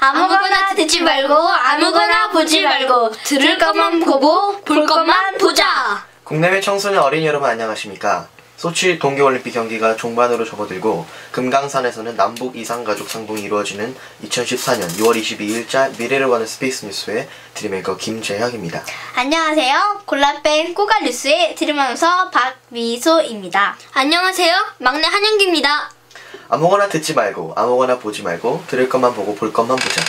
아무거나 듣지 말고 아무거나 보지 말고 들을 것만 보고 볼 것만 보자. 국내외 청소년 어린이 여러분 안녕하십니까? 소치 동계올림픽 경기가 종반으로 접어들고 금강산에서는 남북 이상가족 상봉이 이루어지는 2014년 6월 22일자 미래를 보는 스페이스 뉴스의 드림메이커 김재혁입니다. 안녕하세요. 골라뺀 꼬갈 뉴스의 드림아나운서 박미소입니다. 안녕하세요. 막내 한영기입니다. 아무거나 듣지 말고 아무거나 보지 말고 들을 것만 보고 볼 것만 보자.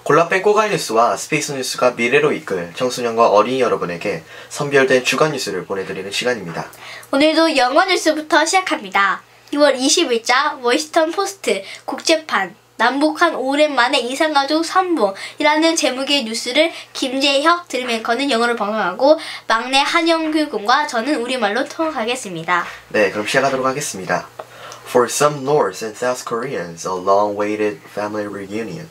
골라뺀 꼬갈 뉴스와 스페이스 뉴스가 미래로 이끌 청소년과 어린이 여러분에게 선별된 주간 뉴스를 보내드리는 시간입니다. 오늘도 영어 뉴스부터 시작합니다. 6월 20일자 워싱턴 포스트 국제판 남북한 오랜만에 이산가족 선봉이라는 제목의 뉴스를 김재혁 드림앵커는 영어로 방송하고 막내 한영규 군과 저는 우리말로 통역하겠습니다. 네, 그럼 시작하도록 하겠습니다. For some North and South Koreans, a long-awaited family reunion.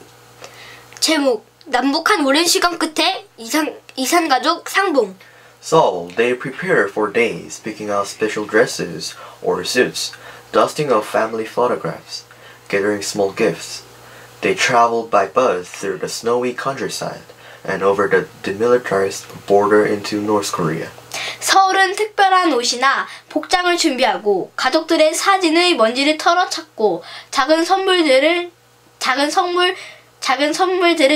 제목 남북한 오랜 시간 끝에 이산가족 상봉. So, they prepare for days, picking out special dresses or suits, dusting off family photographs, gathering small gifts. They traveled by bus through the snowy countryside and over the demilitarized border into North Korea. 서울은 특별한 옷이나 복장을 준비하고 가족들의 사진의 먼지를 털어찾고 작은 선물들을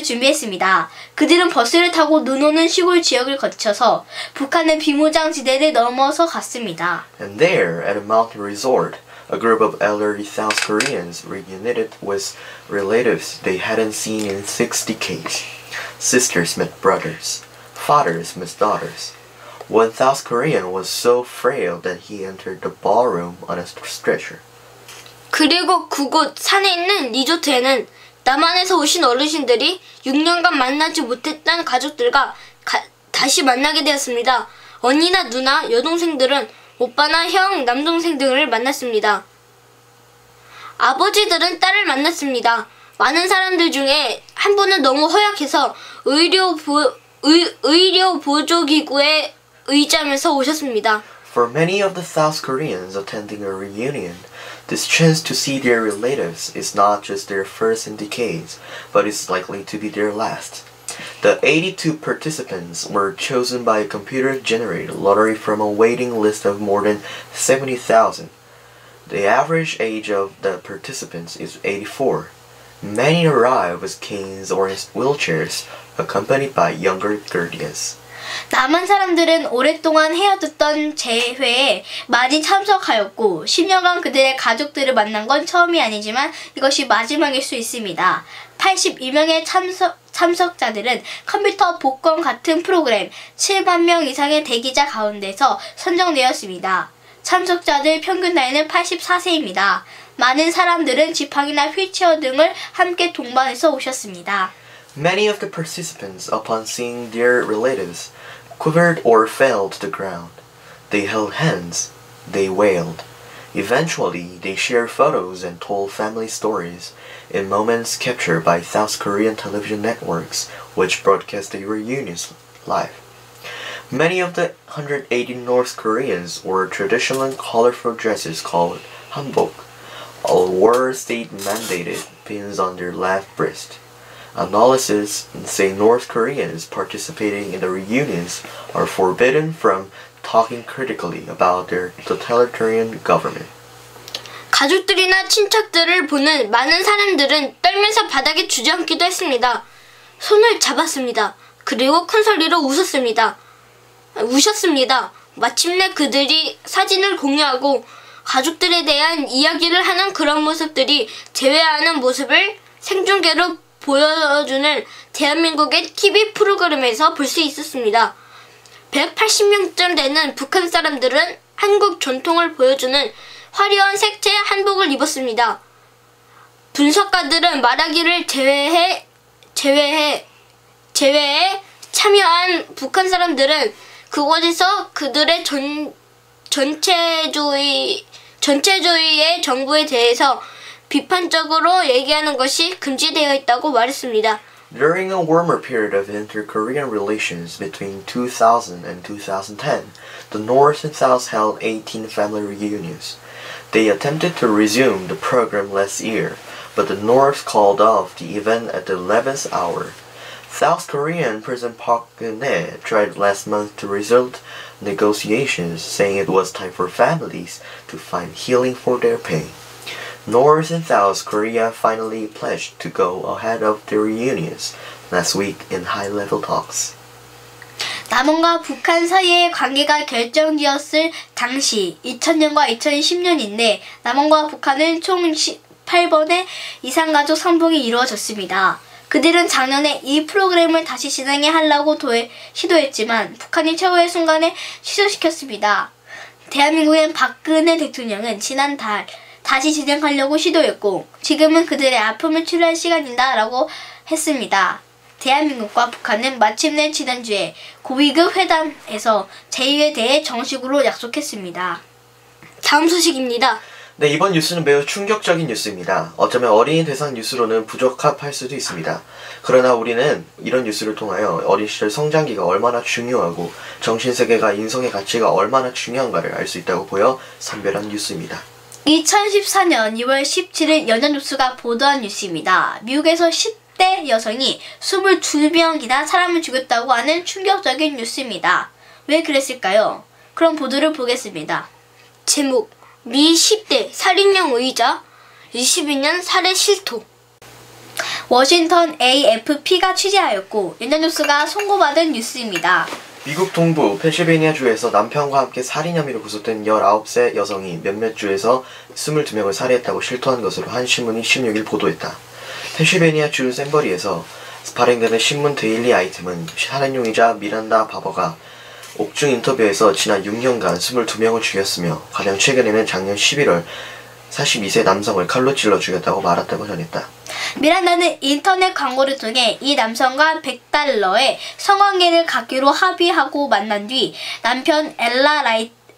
준비했습니다. 그들은 버스를 타고 눈 오는 시골 지역을 거쳐서 북한의 비무장지대를 넘어서 갔습니다. And there, at a mountain resort, a group of elderly South Koreans reunited with relatives they hadn't seen in 6 decades. Sisters met brothers, fathers met daughters. One South Korean was so frail that he entered the ballroom on a stretcher. 그리고 그곳 산에 있는 리조트에는 남한에서 오신 어르신들이 6년간 만나지 못했던 가족들과 다시 만나게 되었습니다. 언니나 누나, 여동생들은 오빠나 형, 남동생 등을 만났습니다. 아버지들은 딸을 만났습니다. 많은 사람들 중에 한 분은 너무 허약해서 의료 보조기구에 의지하면서 오셨습니다. For many of the South Koreans attending a reunion, this chance to see their relatives is not just their first in decades, but is likely to be their last. The 82 participants were chosen by a computer-generated lottery from a waiting list of more than 70,000. The average age of the participants is 84. Many arrive with canes or in wheelchairs, accompanied by younger guardians. 남한 사람들은 오랫동안 헤어졌던 재회에 많이 참석하였고 10년간 그들의 가족들을 만난 건 처음이 아니지만 이것이 마지막일 수 있습니다. 82명의 참석자들은 컴퓨터 복권 같은 프로그램 7만 명 이상의 대기자 가운데서 선정되었습니다. 참석자들 평균 나이는 84세입니다. 많은 사람들은 지팡이나 휠체어 등을 함께 동반해서 오셨습니다. Many of the participants, upon seeing their relatives, quivered or fell to the ground. They held hands. They wailed. Eventually, they shared photos and told family stories in moments captured by South Korean television networks, which broadcast the reunions live. Many of the 180 North Koreans wore traditional colorful dresses called hanbok, or wore state-mandated pins on their left breast. Analysts say North Koreans participating in the reunions are forbidden from talking critically about their totalitarian government. 가족들이나 친척들을 보는 많은 사람들은 떨면서 바닥에 주저앉기도 했습니다. 손을 잡았습니다. 그리고 큰 소리로 우셨습니다. 마침내 그들이 사진을 공유하고 가족들에 대한 이야기를 하는 그런 모습들이 재회하는 모습을 생중계로 보여주는 대한민국의 TV 프로그램에서 볼 수 있었습니다. 180명쯤 되는 북한 사람들은 한국 전통을 보여주는 화려한 색채 한복을 입었습니다. 분석가들은 말하기를 재회에 참여한 북한 사람들은 그곳에서 그들의 전체주의의 정부에 대해서 비판적으로 얘기하는 것이 금지되어 있다고 말했습니다. During a warmer period of inter-Korean relations between 2000 and 2010, the North and South held 18 family reunions. They attempted to resume the program last year, but the North called off the event at the 11th hour. South Korean President Park Geun-hye tried last month to resume negotiations, saying it was time for families to find healing for their pain. North and South Korea finally pledged to go ahead of their reunions last week in high-level talks. 남원과 북한 사이의 관계가 결정되었을 당시 2000년과 2010년인데 남원과 북한은 총 18번의 이산가족 상봉이 이루어졌습니다. 그들은 작년에 이 프로그램을 다시 진행해 하려고 시도했지만 북한이 최후의 순간에 취소시켰습니다. 대한민국의 박근혜 대통령은 지난달 다시 진행하려고 시도했고 지금은 그들의 아픔을 치료할 시간이다 라고 했습니다. 대한민국과 북한은 마침내 지난주에 고위급 회담에서 제휴에 대해 정식으로 약속했습니다. 다음 소식입니다. 네, 이번 뉴스는 매우 충격적인 뉴스입니다. 어쩌면 어린이 대상 뉴스로는 부적합할 수도 있습니다. 그러나 우리는 이런 뉴스를 통하여 어린 시절 성장기가 얼마나 중요하고 정신세계가 인성의 가치가 얼마나 중요한가를 알 수 있다고 보여 선별한 뉴스입니다. 2014년 2월 17일 연합뉴스가 보도한 뉴스입니다. 미국에서 10대 여성이 22명이나 사람을 죽였다고 하는 충격적인 뉴스입니다. 왜 그랬을까요? 그럼 보도를 보겠습니다. 제목 미 10대 살인형 의자 22년 살해 실토. 워싱턴 AFP가 취재하였고 연합뉴스가 송고받은 뉴스입니다. 미국 동부 펜실베이니아주에서 남편과 함께 살인 혐의로 구속된 19세 여성이 몇몇 주에서 22명을 살해했다고 실토한 것으로 한 신문이 16일 보도했다. 펜실베이니아주 샌버리에서 발행되는 신문 데일리 아이템은 살인용의자 미란다 바버가 옥중 인터뷰에서 지난 6년간 22명을 죽였으며 가장 최근에는 작년 11월 42세 남성을 칼로 찔러 죽였다고 말했다고 전했다. 미란다는 인터넷 광고를 통해 이 남성과 $100의 성관계를 갖기로 합의하고 만난 뒤 남편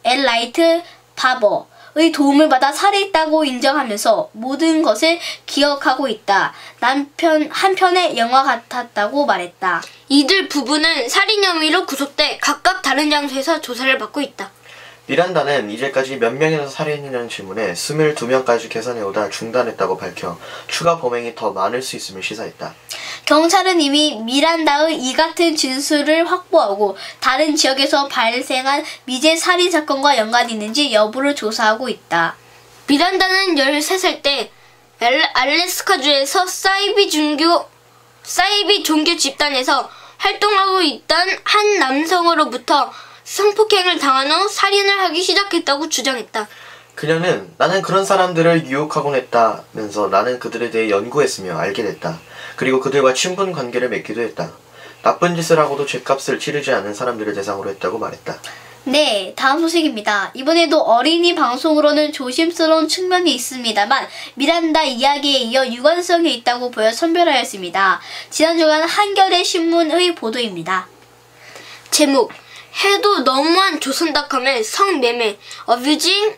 엘라이트 바버의 도움을 받아 살해했다고 인정하면서 모든 것을 기억하고 있다. 남편 한 편의 영화 같았다고 말했다. 이들 부부는 살인 혐의로 구속돼 각각 다른 장소에서 조사를 받고 있다. 미란다는 이제까지 몇 명이나 살해했느냐는 질문에 22명까지 계산해오다 중단했다고 밝혀 추가 범행이 더 많을 수 있음을 시사했다. 경찰은 이미 미란다의 이 같은 진술을 확보하고 다른 지역에서 발생한 미제 살인 사건과 연관이 있는지 여부를 조사하고 있다. 미란다는 13살 때 알래스카주에서 사이비 종교 집단에서 활동하고 있던 한 남성으로부터 성폭행을 당한 후 살인을 하기 시작했다고 주장했다. 그녀는 나는 그런 사람들을 유혹하곤 했다면서 나는 그들에 대해 연구했으며 알게 됐다. 그리고 그들과 친분 관계를 맺기도 했다. 나쁜 짓을 하고도 죗값을 치르지 않는 사람들을 대상으로 했다고 말했다. 네, 다음 소식입니다. 이번에도 어린이 방송으로는 조심스러운 측면이 있습니다만 미란다 이야기에 이어 유관성이 있다고 보여 선별하였습니다. 지난 주간 한겨레 신문의 보도입니다. 제목 해도 너무한 조선닷컴의 성매매, 어뷰징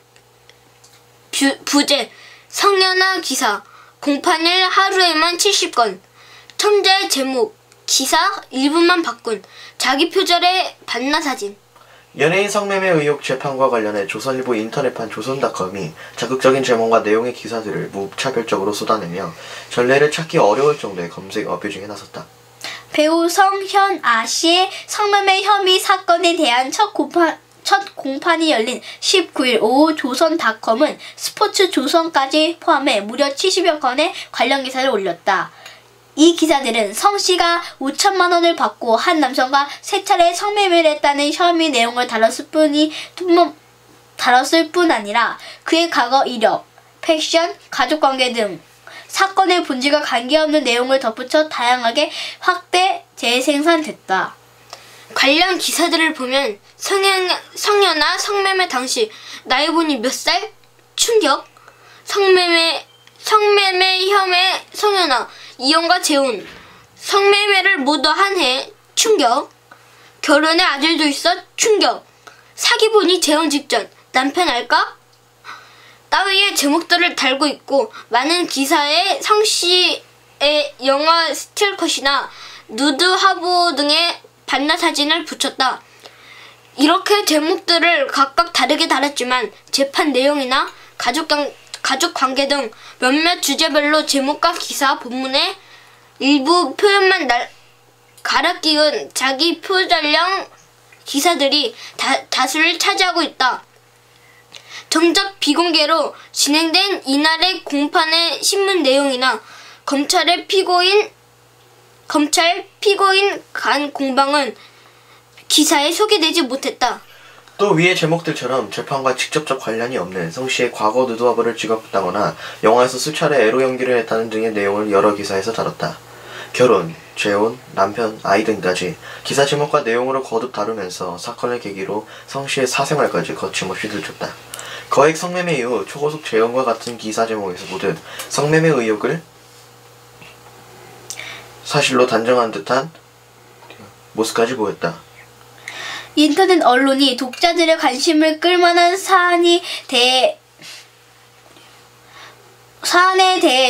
부재, 성연하 기사, 공판일 하루에만 70건, 첨자의 제목, 기사 1분만 바꾼, 자기 표절의 반나사진. 연예인 성매매 의혹 재판과 관련해 조선일보 인터넷판 조선닷컴이 자극적인 제목과 내용의 기사들을 무차별적으로 쏟아내며 전례를 찾기 어려울 정도의 검색 어뷰징에 나섰다. 배우 성현아 씨의 성매매 혐의 사건에 대한 첫 공판이 열린 19일 오후 조선닷컴은 스포츠 조선까지 포함해 무려 70여 건의 관련 기사를 올렸다. 이 기사들은 성 씨가 5천만 원을 받고 한 남성과 3차례 성매매를 했다는 혐의 내용을 다뤘을 뿐 아니라 그의 과거 이력, 패션, 가족관계 등 사건의 본질과 관계없는 내용을 덧붙여 다양하게 확대 재생산됐다. 관련 기사들을 보면 성현아 성매매 당시 나이 보니 몇 살? 충격. 성매매 혐의 성현아 이혼과 재혼. 성매매를 모두 한 해. 충격. 결혼에 아들도 있어. 충격. 사기 보니 재혼 직전. 남편 알까? 따위의 제목들을 달고 있고 많은 기사에 성씨의 영화 스틸컷이나 누드 화보 등의 반나사진을 붙였다. 이렇게 제목들을 각각 다르게 달았지만 재판 내용이나 가족 관계 등 몇몇 주제별로 제목과 기사, 본문의 일부 표현만 갈아 끼운 자기 표절형 기사들이 다수를 차지하고 있다. 정작 비공개로 진행된 이날의 공판의 신문 내용이나 검찰 피고인 간 공방은 기사에 소개되지 못했다. 또 위의 제목들처럼 재판과 직접적 관련이 없는 성씨의 과거 누드화보를 찍었다거나 영화에서 수차례 에로 연기를 했다는 등의 내용을 여러 기사에서 다뤘다. 결혼, 재혼, 남편, 아이 등까지 기사 제목과 내용으로 거듭 다루면서 사건을 계기로 성씨의 사생활까지 거침없이 들켰다. 거액 성매매 이후 초고속 재혼과 같은 기사 제목에서 모두 성매매 의혹을 사실로 단정한 듯한 모습까지 보였다. 인터넷 언론이 독자들의 관심을 끌만한 사안에 대해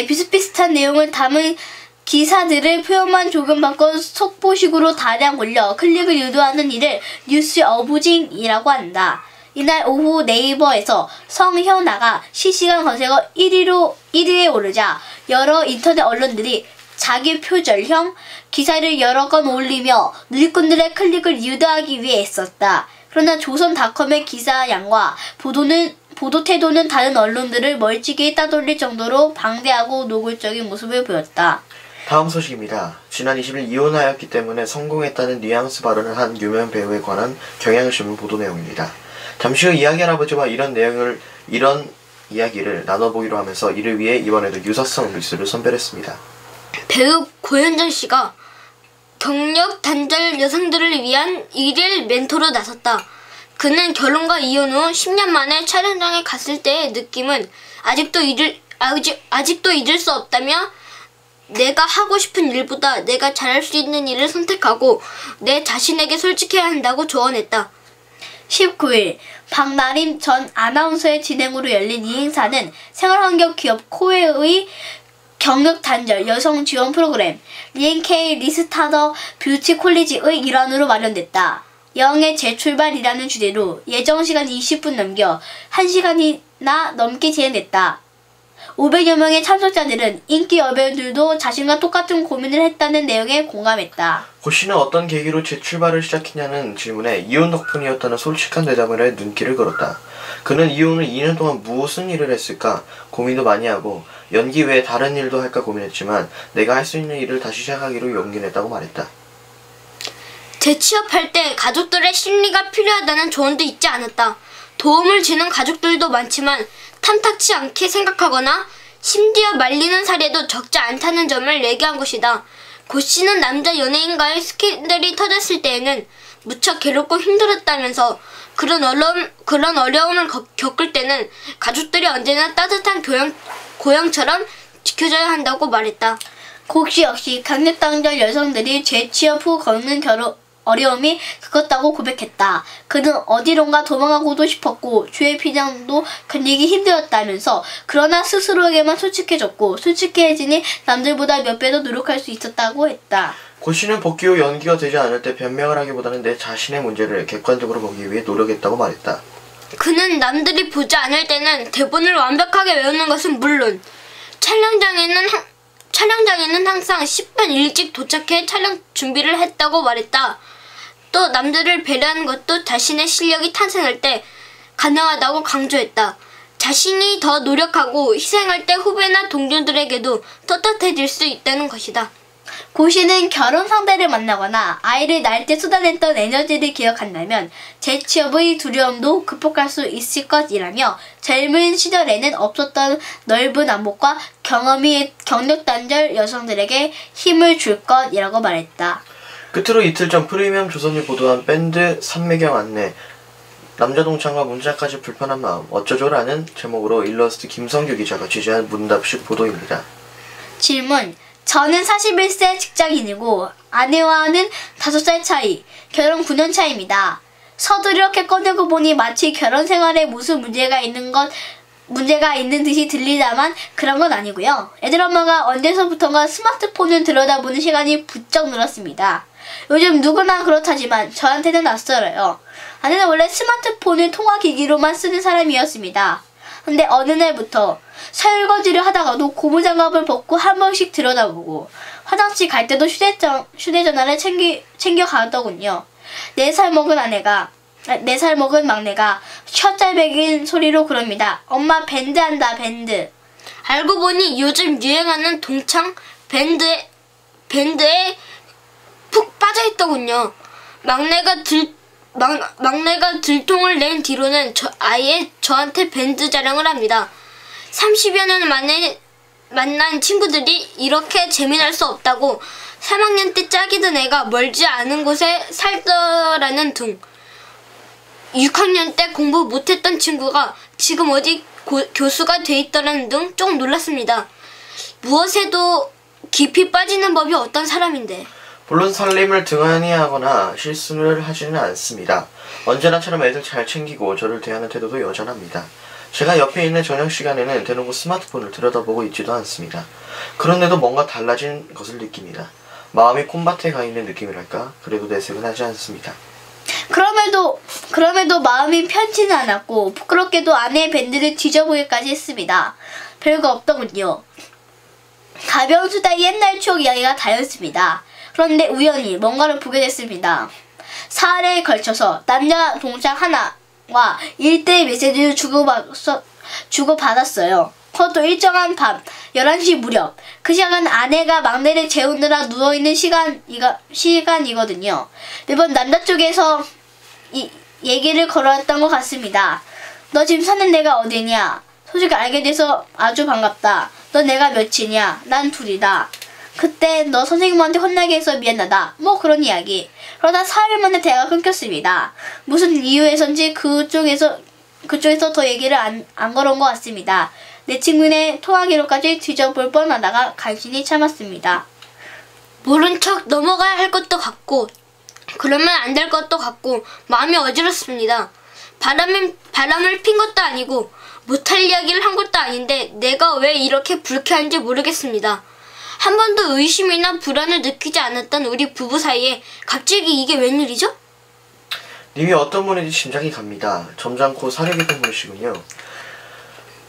비슷비슷한 내용을 담은 기사들을 표현만 조금 바꿔 속보식으로 다량 올려 클릭을 유도하는 일을 뉴스 어부징이라고 한다. 이날 오후 네이버에서 성현아가 실시간 검색어 1위에 오르자 여러 인터넷 언론들이 자기 표절형 기사를 여러 건 올리며 누리꾼들의 클릭을 유도하기 위해 애썼다. 그러나 조선닷컴의 기사 양과 보도 태도는 다른 언론들을 멀찍이 따돌릴 정도로 방대하고 노골적인 모습을 보였다. 다음 소식입니다. 지난 20일 이혼하였기 때문에 성공했다는 뉘앙스 발언을 한 유명 배우에 관한 경향신문 보도 내용입니다. 잠시 후 이야기 할아버지와 이런 이야기를 나눠보기로 하면서 이를 위해 이번에도 유사성 뉴스를 선별했습니다. 배우 고현정 씨가 경력 단절 여성들을 위한 일일 멘토로 나섰다. 그는 결혼과 이혼 후 10년 만에 촬영장에 갔을 때의 느낌은 아직도 잊을 수 없다며 내가 하고 싶은 일보다 내가 잘할 수 있는 일을 선택하고 내 자신에게 솔직해야 한다고 조언했다. 19일 박나림 전 아나운서의 진행으로 열린 이 행사는 생활환경기업 코웨의 경력 단절 여성 지원 프로그램 리엔케이 리스타더 뷰티 콜리지의 일환으로 마련됐다. 영의 재출발이라는 주제로 예정 시간 20분 넘겨 1시간이나 넘게 진행됐다. 500여 명의 참석자들은 인기 여배우들도 자신과 똑같은 고민을 했다는 내용에 공감했다. 고 씨는 어떤 계기로 재출발을 시작했냐는 질문에 이혼 덕분이었다는 솔직한 대답을 해 눈길을 끌었다. 그는 이혼 후 2년 동안 무슨 일을 했을까 고민도 많이 하고 연기 외에 다른 일도 할까 고민했지만 내가 할 수 있는 일을 다시 시작하기로 용기 냈다고 말했다. 재취업할 때 가족들의 심리가 필요하다는 조언도 잊지 않았다. 도움을 주는 가족들도 많지만 탐탁치 않게 생각하거나 심지어 말리는 사례도 적지 않다는 점을 얘기한 것이다. 고 씨는 남자 연예인과의 스캔들이 터졌을 때에는 무척 괴롭고 힘들었다면서 그런 어려움을 겪을 때는 가족들이 언제나 따뜻한 고향처럼 지켜줘야 한다고 말했다. 고 씨 역시 경력단절 여성들이 재취업 후 겪는 어려움이 크겠다고 고백했다. 그는 어디론가 도망가고도 싶었고 주의 비난도 견디기 힘들었다면서 그러나 스스로에게만 솔직해졌고 솔직해지니 남들보다 몇 배 더 노력할 수 있었다고 했다. 고 씨는 복귀 후 연기가 되지 않을 때 변명을 하기보다는 내 자신의 문제를 객관적으로 보기 위해 노력했다고 말했다. 그는 남들이 보지 않을 때는 대본을 완벽하게 외우는 것은 물론 촬영장에는 항상 10분 일찍 도착해 촬영 준비를 했다고 말했다. 또 남들을 배려하는 것도 자신의 실력이 탄생할 때 가능하다고 강조했다. 자신이 더 노력하고 희생할 때 후배나 동료들에게도 떳떳해질 수 있다는 것이다. 고 씨는 결혼 상대를 만나거나 아이를 낳을 때 쏟아냈던 에너지를 기억한다면 재취업의 두려움도 극복할 수 있을 것이라며 젊은 시절에는 없었던 넓은 안목과 경험이 경력단절 여성들에게 힘을 줄 것이라고 말했다. 끝으로 이틀 전 프리미엄 조선이 보도한 밴드 산매경 안내 남자 동창과 문자까지 불편한 마음 어쩌죠라는 제목으로 일러스트 김성규 기자가 취재한 문답식 보도입니다. 질문. 저는 41세 직장인이고 아내와는 5살 차이, 결혼 9년 차입니다. 서두르게 꺼내고 보니 마치 결혼 생활에 무슨 문제가 있는 듯이 들리다만 그런 건 아니고요. 애들 엄마가 언제서부턴가 스마트폰을 들여다보는 시간이 부쩍 늘었습니다. 요즘 누구나 그렇다지만 저한테는 낯설어요. 아내는 원래 스마트폰을 통화기기로만 쓰는 사람이었습니다. 근데 어느 날부터 설거지를 하다가도 고무장갑을 벗고 한 번씩 들여다보고 화장실 갈 때도 휴대전화를 챙겨 가더군요. 4살 먹은 막내가 셔짤백인 소리로 그럽니다. 엄마 밴드 한다 밴드. 알고 보니 요즘 유행하는 동창 밴드에 푹 빠져있더군요. 막내가 들통을 낸 뒤로는 아예 저한테 밴드 자랑을 합니다. 30여 년 만에 만난 친구들이 이렇게 재미날 수 없다고 3학년 때 짝이던 애가 멀지 않은 곳에 살더라는 둥, 6학년 때 공부 못했던 친구가 지금 어디 교수가 돼 있더라는 등 좀 놀랐습니다. 무엇에도 깊이 빠지는 법이 어떤 사람인데. 물론 살림을 등한히 하거나 실수를 하지는 않습니다. 언제나처럼 애들 잘 챙기고 저를 대하는 태도도 여전합니다. 제가 옆에 있는 저녁 시간에는 대놓고 스마트폰을 들여다보고 있지도 않습니다. 그런데도 뭔가 달라진 것을 느낍니다. 마음이 콤밭에 가 있는 느낌이랄까? 그래도 내색은 하지 않습니다. 그럼에도 마음이 편치는 않았고 부끄럽게도 아내의 밴드를 뒤져보기까지 했습니다. 별거 없더군요. 가벼운 수다의 옛날 추억 이야기가 다였습니다. 그런데 우연히 뭔가를 보게 됐습니다. 사흘에 걸쳐서 남자 동창 하나와 1대1 메시지를 주고받았어요. 그것도 일정한 밤 11시 무렵. 그 시간은 아내가 막내를 재우느라 누워있는 시간이거든요. 매번 남자 쪽에서 얘기를 걸어왔던 것 같습니다. 너 지금 사는 데가 어디냐? 소식 알게 돼서 아주 반갑다. 너 내가 몇이냐? 난 둘이다. 그때 너 선생님한테 혼나게 해서 미안하다. 뭐 그런 이야기. 그러다 4일 만에 대화가 끊겼습니다. 무슨 이유에선지 그쪽에서 더 얘기를 안 걸어온 것 같습니다. 내 친구네 통화기록까지 뒤져볼 뻔하다가 간신히 참았습니다. 모른 척 넘어가야 할 것도 같고 그러면 안 될 것도 같고 마음이 어지럽습니다. 바람을 핀 것도 아니고 못할 이야기를 한 것도 아닌데 내가 왜 이렇게 불쾌한지 모르겠습니다. 한 번도 의심이나 불안을 느끼지 않았던 우리 부부 사이에 갑자기 이게 웬일이죠? 님이 어떤 분인지 짐작이 갑니다. 점잖고 사려 깊은 분이시군요.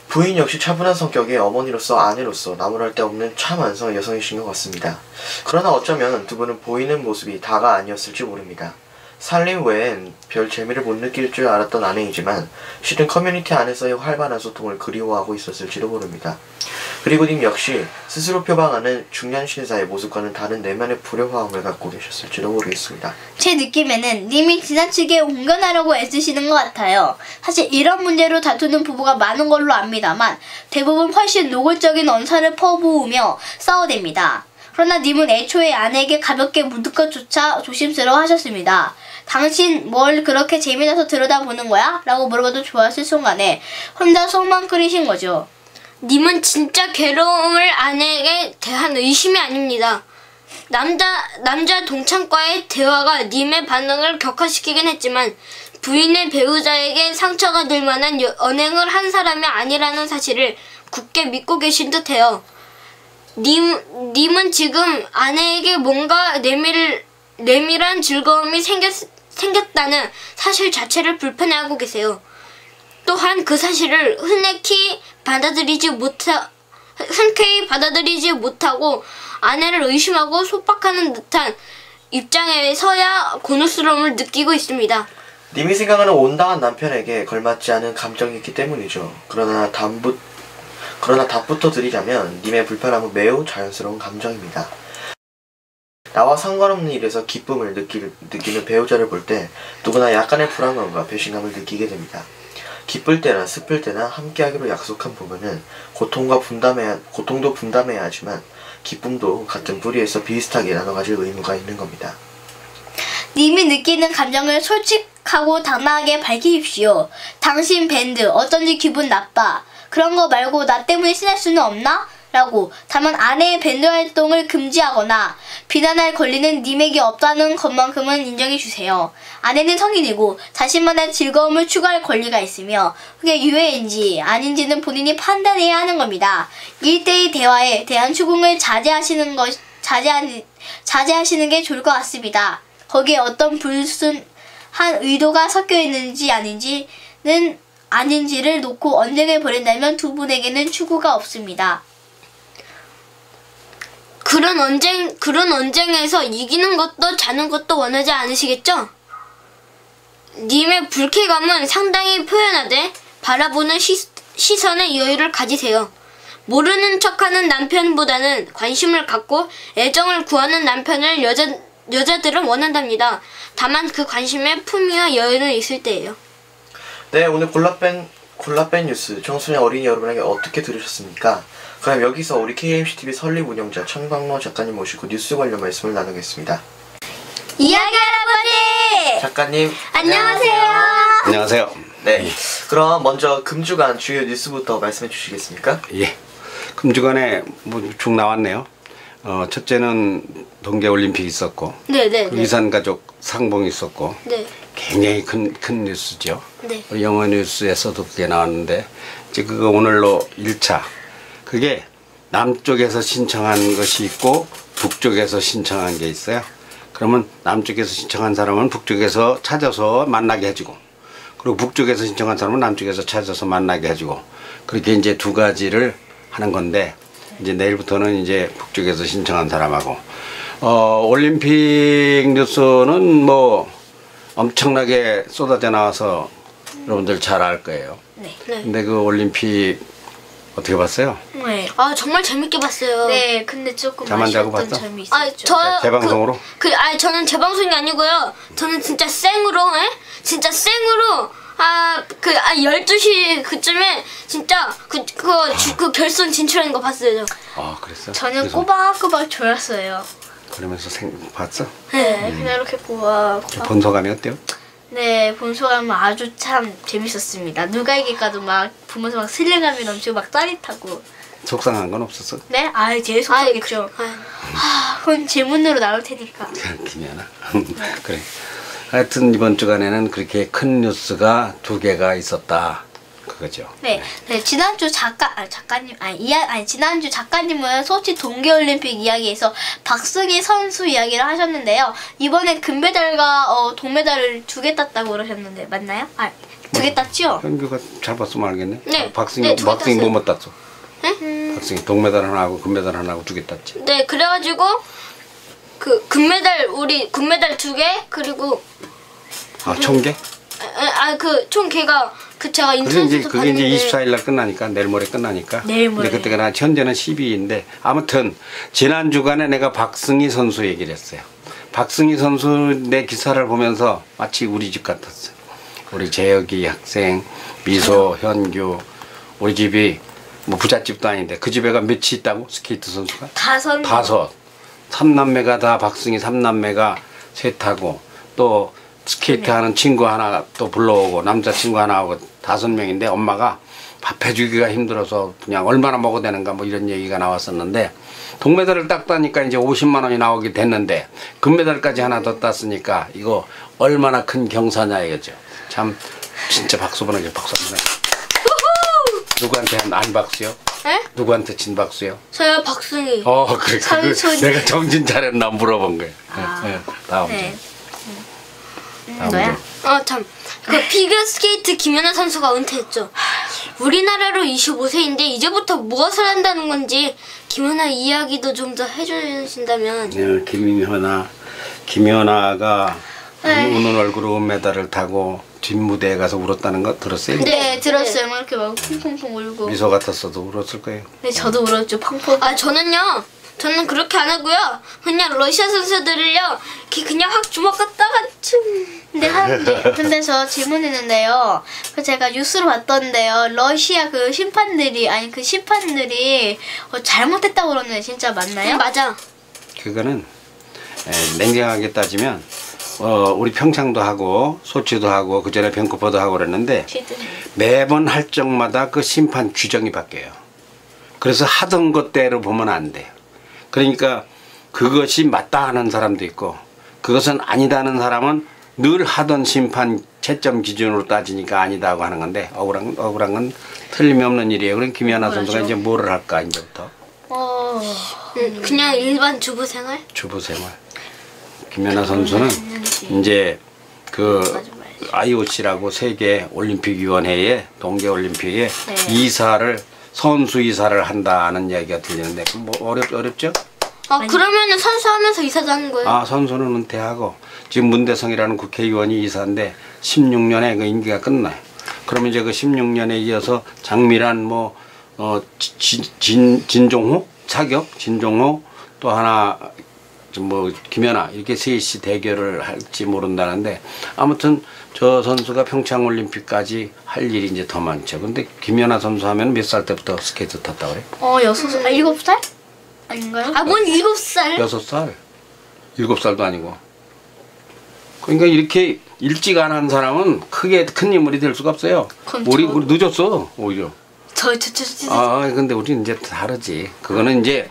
부인 역시 차분한 성격의 어머니로서 아내로서 나무랄 데 없는 참 완성한 여성이신 것 같습니다. 그러나 어쩌면 두 분은 보이는 모습이 다가 아니었을지 모릅니다. 살림 외엔 별 재미를 못 느낄 줄 알았던 아내이지만 실은 커뮤니티 안에서의 활발한 소통을 그리워하고 있었을지도 모릅니다. 그리고 님 역시 스스로 표방하는 중년 신사의 모습과는 다른 내면의 불효화음을 갖고 계셨을지도 모르겠습니다. 제 느낌에는 님이 지나치게 옹견하려고 애쓰시는 것 같아요. 사실 이런 문제로 다투는 부부가 많은 걸로 압니다만 대부분 훨씬 노골적인 언사를 퍼부으며 싸워댑니다. 그러나 님은 애초에 아내에게 가볍게 묻을 것조차 조심스러워 하셨습니다. 당신 뭘 그렇게 재미나서 들여다보는 거야? 라고 물어봐도 좋았을 순간에 혼자 속만 끓이신 거죠. 님은 진짜 괴로움을 아내에게 대한 의심이 아닙니다. 남자 동창과의 대화가 님의 반응을 격화시키긴 했지만 부인의 배우자에게 상처가 될 만한 언행을 한 사람이 아니라는 사실을 굳게 믿고 계신 듯해요. 님은 지금 아내에게 뭔가 내밀한 즐거움이 생겼다는 사실 자체를 불편해하고 계세요. 또한 그 사실을 흔쾌히 받아들이지 못하고 아내를 의심하고 속박하는 듯한 입장에서야 곤혹스러움을 느끼고 있습니다. 님이 생각하는 온당한 남편에게 걸맞지 않은 감정이 있기 때문이죠. 그러나 답부터 드리자면 님의 불편함은 매우 자연스러운 감정입니다. 나와 상관없는 일에서 기쁨을 느끼는 배우자를 볼 때 누구나 약간의 불안감과 배신감을 느끼게 됩니다. 기쁠 때나 슬플 때나 함께하기로 약속한 부부는 고통도 분담해야 하지만 기쁨도 같은 뿌리에서 비슷하게 나눠가질 의무가 있는 겁니다. 님이 느끼는 감정을 솔직하고 당당하게 밝히십시오. 당신 밴드 어쩐지 기분 나빠. 그런 거 말고 나 때문에 신날 수는 없나? 라고. 다만 아내의 밴드 활동을 금지하거나 비난할 권리는 님에게 없다는 것만큼은 인정해주세요. 아내는 성인이고 자신만의 즐거움을 추구할 권리가 있으며 그게 유해인지 아닌지는 본인이 판단해야 하는 겁니다. 1대1 대화에 대한 추궁을 자제하시는 게 좋을 것 같습니다. 거기에 어떤 불순한 의도가 섞여 있는지 아닌지는 아닌지를 놓고 언쟁을 벌인다면 두 분에게는 추구가 없습니다. 그런 언쟁에서 이기는 것도 자는 것도 원하지 않으시겠죠? 님의 불쾌감은 상당히 표현하되 바라보는 시선의 여유를 가지세요. 모르는 척하는 남편보다는 관심을 갖고 애정을 구하는 남편을 여자들은 원한답니다. 다만 그 관심에 품위와 여유는 있을 때예요. 네, 오늘 골라뺀 뉴스 청소년 어린이 여러분에게 어떻게 들으셨습니까? 그럼 여기서 우리 KMCTV 설립 운영자 천광로 작가님 모시고 뉴스 관련 말씀을 나누겠습니다. 이야기 할아버지! 작가님 안녕하세요. 안녕하세요. 네, 그럼 먼저 금주간 주요 뉴스부터 말씀해 주시겠습니까? 예. 금주간에 뭐 쭉 나왔네요. 첫째는 동계올림픽 있었고, 네. 위산가족 상봉이 있었고, 네. 굉장히 큰 뉴스죠. 네. 우리 영어 뉴스에서도 그게 나왔는데, 이제 그거 오늘로 1차. 그게 남쪽에서 신청한 것이 있고, 북쪽에서 신청한 게 있어요. 그러면 남쪽에서 신청한 사람은 북쪽에서 찾아서 만나게 해주고, 그리고 북쪽에서 신청한 사람은 남쪽에서 찾아서 만나게 해주고, 그렇게 이제 두 가지를 하는 건데, 이제 내일부터는 이제 북쪽에서 신청한 사람하고, 올림픽 뉴스는 뭐 엄청나게 쏟아져 나와서 여러분들 잘 알 거예요. 네. 근데 그 올림픽 어떻게 봤어요? 네. 아 정말 재밌게 봤어요. 네, 근데 조금 잠안 자고 아쉬웠던 봤어? 점이 있었죠. 아, 저 재방송으로? 저는 재방송이 아니고요. 저는 진짜 생으로, 진짜 생으로 12시 그쯤에 진짜 그 결선 진출하는 거 봤어요. 아, 그랬어? 저는 그래서 꼬박꼬박 졸았어요. 그러면서 봤어? 네, 그냥 이렇게 꼬박꼬박. 본 소감이 어때요? 네, 본소감은 아주 참 재밌었습니다. 누가 이길까도 막 보면서 막 스릴감이 넘치고 막 짜릿하고. 속상한 건 없었어? 네? 제일 속상했죠. 그건 제문으로 나올 테니까. 김연아. 그래. 하여튼 이번 주간에는 그렇게 큰 뉴스가 2개가 있었다. 그거죠. 네, 지난주 지난주 작가님은 소치 동계올림픽 이야기에서 박승희 선수 이야기를 하셨는데요. 이번에 금메달과 동메달을 2개 땄다고 그러셨는데 맞나요? 2개 땄죠? 현규가 잘 봤으면 알겠네. 네. 박승희 네, 2개 땄어요. 뭐뭐 땄어? 박승희 동메달 하나 하고 금메달 하나 하고 2개 땄지. 네, 그래가지고 그 금메달 2개 그리고 총계? 총 걔가 제가 인터넷에서 그게 이제 봤는데 24일 날 끝나니까 내일 모레 끝나니까. 내일 모레. 근데 그때가 현재는 12일인데 아무튼 지난 주간에 내가 박승희 선수 얘기를 했어요. 박승희 선수 내 기사를 보면서 마치 우리 집 같았어요. 우리 재혁이 학생, 미소, 현규, 우리 집이 뭐 부잣집도 아닌데 그 집에가 몇이 있다고? 스케이트 선수가? 5. 3남매가 다 박승희 3남매가 셋하고 또 스케이트 하는 친구 하나 또 불러오고 남자친구 하나 하고 5명인데 엄마가 밥 해주기가 힘들어서 그냥 얼마나 먹어야 되는가 뭐 이런 얘기가 나왔었는데 동메달을 딱 따니까 이제 50만 원이 나오게 됐는데 금메달까지 하나 더 땄으니까 이거 얼마나 큰 경사냐 이거죠. 참 진짜 박수 보내줘. 박수 한번 해. 누구한테 안 박수요? 네? 누구한테 친 박수요? 저요 박승희. 그래. 삼촌이. 내가 정신 차렸나 물어본 거야. 다음 네. 주. 다음 너야? 주. 참. 그 피겨스케이트 김연아 선수가 은퇴했죠. 우리나라로 25세인데 이제부터 무엇을 한다는 건지 김연아 이야기도 좀 더 해주신다면. 네, 김연아가 네. 우는 얼굴로 은메달을 타고 뒷무대에 가서 울었다는 거 들었어요? 네, 들었어요. 막 이렇게 막 쿵쿵쿵 울고. 미소 같았어도 울었을 거예요. 네, 저도 울었죠. 펑펑. 저는 그렇게 안 하고요. 그냥 러시아 선수들을요. 그냥 확 주먹 갖다가 근데 저 질문 있는데요. 제가 뉴스로 봤던데요. 러시아 그 심판들이 잘못했다고 그러는데 진짜 맞나요? 맞아. 그거는 냉정하게 따지면 우리 평창도 하고 소치도 하고 그 전에 밴쿠버도 하고 그랬는데 매번 할 적마다 그 심판 규정이 바뀌어요. 그래서 하던 것대로 보면 안 돼요. 그러니까 그것이 맞다 하는 사람도 있고 그것은 아니다 하는 사람은 늘 하던 심판 채점 기준으로 따지니까 아니다고 하는 건데 억울한 건 틀림이 없는 일이에요. 그럼 김연아 선수가 이제 뭐를 할까 이제부터? 그냥 일반 주부 생활? 주부 생활. 김연아 선수는 이제 그 IOC라고 세계 올림픽 위원회에 동계 올림픽에 네. 이사를 선수 이사를 한다는 얘기가 들리는데 그럼 뭐 어렵죠? 아 그러면은 선수하면서 이사도 하는 거예요? 아 선수는 은퇴하고 지금 문대성이라는 국회의원이 이사인데 16년에 그 임기가 끝나요. 그러면 이제 그 16년에 이어서 장미란 뭐 진종호 차격 진종호 또 하나 뭐 김연아 이렇게 셋이 대결을 할지 모른다는데 아무튼 저 선수가 평창 올림픽까지 할 일이 이제 더 많죠. 근데 김연아 선수 하면 몇 살 때부터 스케이트 탔다 그래? 7살? 아닌가요? 아 뭔 7살? 6살? 7살도 아니고. 그러니까 이렇게 일찍 안 한 사람은 크게 큰 인물이 될 수가 없어요. 그럼 우리 저도- 늦었어 오히려. 저 근데 우리는 이제 다르지. 그거는 이제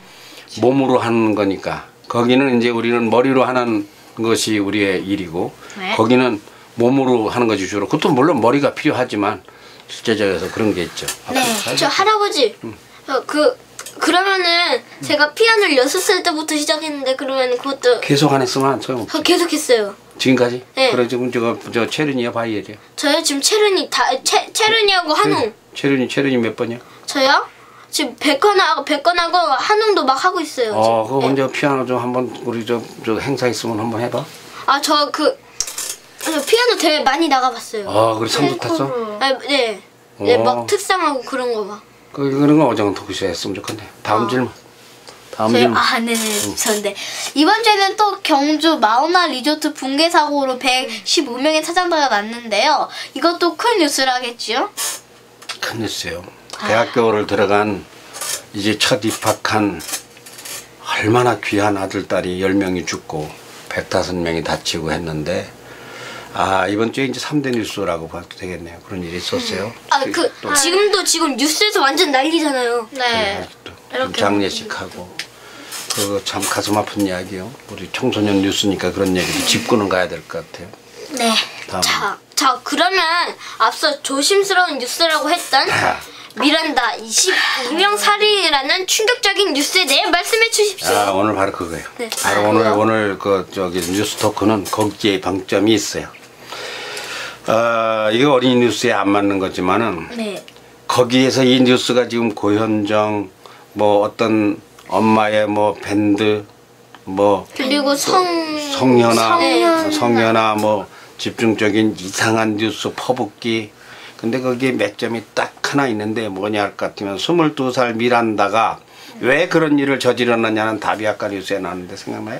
몸으로 하는 거니까. 거기는 이제 우리는 머리로 하는 것이 우리의 일이고, 네. 거기는 몸으로 하는 것이 주로. 그것도 물론 머리가 필요하지만 실제적에서 그런 게 있죠. 네. 저 할아버지 그러면은 제가 피아노를 6살 때부터 시작했는데 그러면 그것도 계속 안 했으면 소용없어. 계속 했어요. 지금까지? 네. 그래 지금 저 체른이야 바이엘이야. 저요 지금 체르니하고 한웅. 체른이 몇 번이야? 저요? 지금 백건하고 한웅도 막 하고 있어요. 그거 지금. 먼저 피아노 좀 한번 우리 저 행사 있으면 한번 해봐. 저 피아노 대회 많이 나가봤어요. 그래 상도 탔어? 네. 막 특상하고 그런 거 막. 그런 거 어정은 토크쇼 했으면 좋겠네. 다음 질문. 다음 질문. 네네. 저인데 이번 주에는 또 경주 마우나 리조트 붕괴 사고로 115명의 사상자가 났는데요. 이것도 큰 뉴스라겠지요? 큰 뉴스예요. 대학교를 들어간 이제 첫 입학한 얼마나 귀한 아들 딸이 10명이 죽고 105명이 다치고 했는데 이번 주에 이제 3대 뉴스라고 봐도 되겠네요. 그런 일이 있었어요. 또 지금 뉴스에서 완전 난리잖아요. 네. 좀 장례식하고 그거 참 가슴 아픈 이야기요. 우리 청소년 뉴스니까 그런 얘기도 짚고는 가야 될 것 같아요. 네. 다음. 자 그러면 앞서 조심스러운 뉴스라고 했던 미란다 22명 살인이라는 충격적인 뉴스에 대해 말씀해 주십시오. 오늘 바로 그거예요. 네. 바로 오늘 뉴스 토크는 거기에 방점이 있어요. 이거 어린이 뉴스에 안 맞는 거지만은 네. 거기에서 이 뉴스가 지금 고현정 뭐 어떤 엄마의 뭐 밴드 뭐 그리고 성현아 뭐 집중적인 이상한 뉴스 퍼붓기. 근데 거기에 맥점이 딱 하나 있는데 뭐냐 할 것 같으면 22살 미란다가 왜 그런 일을 저질렀느냐는 답이 아까 뉴스에 나왔는데 생각나요?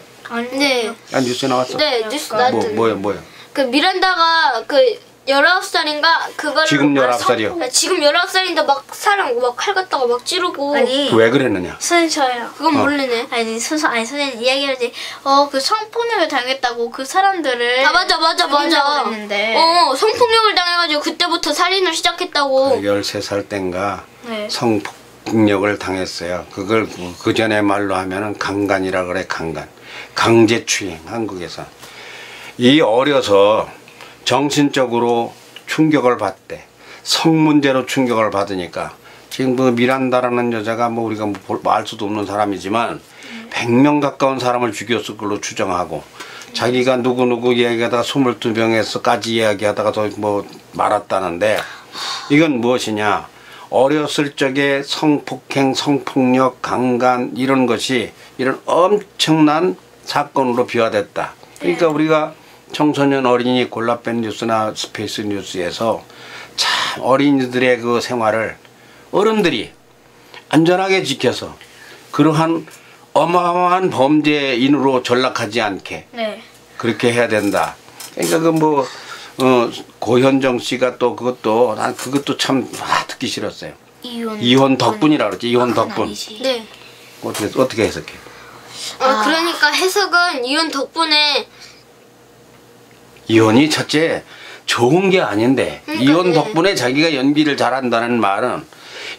네. 뉴스에 나왔어? 네, 뉴스 나왔죠. 뭐야? 그 미란다가 19살인가 그거를 지금 19살이요? 지금 19살인데 막 사람 막 칼 갖다가 막 찌르고 왜 그랬느냐? 선생님 저요. 그건 모르네. 선생님 이야기하지. 그 성폭력을 당했다고 그 사람들을 맞아. 그랬는데. 성폭력을 당해가지고 그때부터 살인을 시작했다고. 13살 땐가 네. 성폭력을 당했어요. 그걸 그 전에 말로 하면은 강간이라 그래. 강제추행 한국에서. 이 어려서 정신적으로 충격을 받대. 성 문제로 충격을 받으니까 지금 그 미란다라는 여자가 뭐 우리가 알 수도 없는 사람이지만 100명 가까운 사람을 죽였을 걸로 추정하고 자기가 누구누구 이야기하다가 22명에서까지 이야기하다가 뭐 말았다는데 이건 무엇이냐? 어렸을 적에 성폭행, 성폭력, 강간 이런 것이 이런 엄청난 사건으로 비화됐다. 그러니까 우리가 청소년 어린이 골라뺀 뉴스나 스페이스 뉴스에서 참 어린이들의 그 생활을 어른들이 안전하게 지켜서 그러한 어마어마한 범죄인으로 전락하지 않게 네. 그렇게 해야 된다. 그러니까 고현정 씨가 또 난 그것도 참 듣기 싫었어요. 이혼 덕분이라 그러지. 이혼 덕분. 네. 어떻게 해석해? 그러니까 해석은 이혼 덕분에 이혼이 첫째 좋은 게 아닌데 이혼 덕분에 자기가 연기를 잘한다는 말은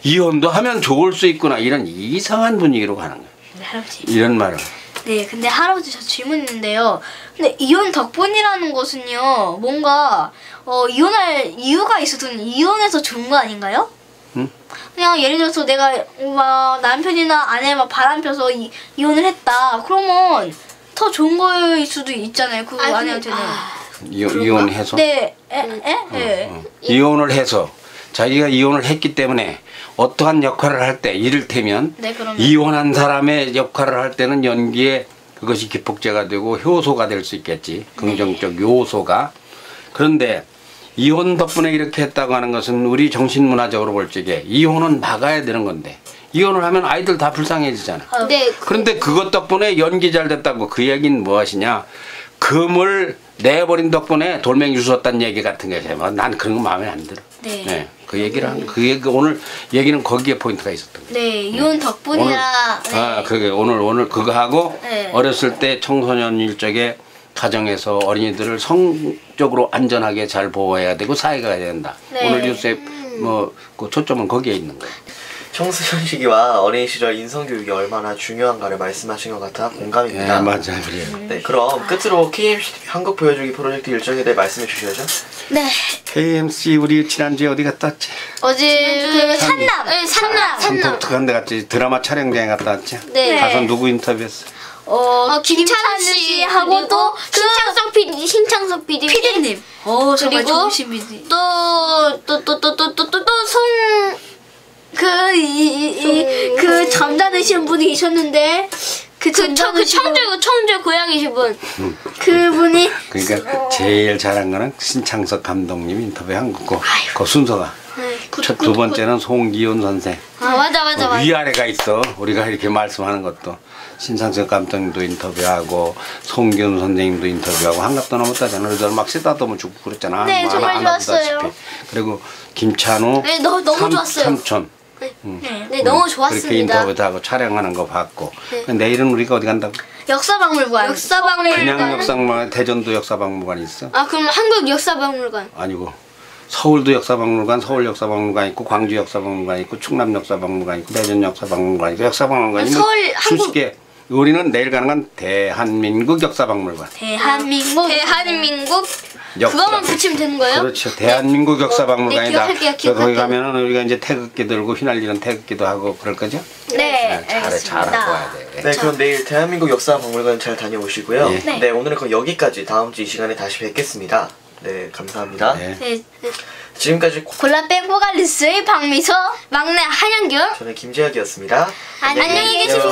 이혼도 하면 좋을 수 있구나 이런 이상한 분위기로 가는 거예요. 네, 할아버지. 이런 말을. 네, 근데 할아버지 저 질문 있는데요. 근데 이혼 덕분이라는 것은요, 뭔가 이혼할 이유가 있어서는 이혼해서 좋은 거 아닌가요? 응? 그냥 예를 들어서 내가 막 남편이나 아내가 바람 펴서 이혼을 했다. 그러면 더 좋은 거일 수도 있잖아요. 그 아내한테는. 이혼해서 네. 예. 이혼을 해서 자기가 이혼을 했기 때문에 어떠한 역할을 할 때 이를테면 네, 그럼요. 이혼한 사람의 역할을 할 때는 연기에 그것이 기폭제가 되고 효소가 될 수 있겠지. 긍정적 요소가. 그런데 이혼 덕분에 이렇게 했다고 하는 것은 우리 정신문화적으로 볼 적에 이혼은 막아야 되는 건데 이혼을 하면 아이들 다 불쌍해지잖아. 네. 그런데 그것 덕분에 연기 잘 됐다고 그 얘기는 무엇이냐? 금을 내버린 덕분에 돌멩이 주웠다는 얘기 같은 게 있어요. 난 그런 거 마음에 안 들어. 네. 그 얘기를 그 얘기 오늘 얘기는 거기에 포인트가 있었던 거예요. 네, 이혼 덕분이라. 네. 아, 그게 오늘 그거 하고 네. 어렸을 때 청소년일 적에 가정에서 어린이들을 성적으로 안전하게 잘 보호해야 되고 사회가 해야 된다. 네. 오늘 뉴스에 그 초점은 거기에 있는 거예요. 청소년 시기와 어린 시절 인성교육이 얼마나 중요한가를 말씀하신 것 같아 공감입니다. 네, 맞아요, 그래요. 네, 그럼 끝으로 KMC 한국 보여주기 프로젝트 일정에 대해 말씀해 주셔야죠. 네. KMC 우리 지난주에 어디 갔다 왔지? 어제 그 산남. 네, 산남. 독특한 데 갔지. 드라마 촬영장에 갔다 왔지? 네. 가서 누구 인터뷰했어? 김찬우 씨하고 또 신창섭 PD 피디님. 정말 그리고 좋으신 PD. 그 잠자는 분이 계셨는데 그 청주에 고향이신 분. 그분이 그러니까 제일 잘한 거는 신창섭 감독님 인터뷰한 거고 그 순서가 두 번째는 송기훈 선생. 맞아. 위아래가 있어. 우리가 이렇게 말씀하는 것도 신창섭 감독님도 인터뷰하고 송기훈 선생님도 인터뷰하고 한갑도 넘었다잖아. 그래서 막 쓰다듬어 주고 그랬잖아. 네, 뭐 정말 하나 좋았어요. 보다시피. 그리고 김찬우 네, 너무 좋았어요. 삼촌 네, 너무 그렇게 좋았습니다. 인터뷰도 하고 촬영하는 거 봤고 내일은 우리가 어디 간다고? 역사박물관. 그냥 역사박물관 대전도 역사박물관 있어? 아, 그럼 한국 역사박물관. 아니고 서울도 역사박물관, 서울 역사박물관 있고 광주 역사박물관 있고 충남 역사박물관 있고 대전 역사박물관 있고 역사박물관이 뭐 서울, 한국- 수십 개. 우리는 내일 가는 건 대한민국 역사박물관. 대한민국. 역사. 그거만 붙이면 되는 거예요? 그렇죠. 대한민국 역사박물관이다. 네, 기억할게요. 거기 가면은 우리가 이제 태극기 들고 휘날리는 태극기도 하고 그럴 거죠? 네, 잘하고 와야 알겠습니다. 돼. 네, 그럼 내일 대한민국 역사박물관 잘 다녀오시고요. 네. 네, 오늘은 그럼 여기까지. 다음 주 이 시간에 다시 뵙겠습니다. 네, 감사합니다. 네. 네. 지금까지 골라 뺑고갈리스의 박미서. 막내 한양규. 저는 김재혁이었습니다. 안녕히 계십시오.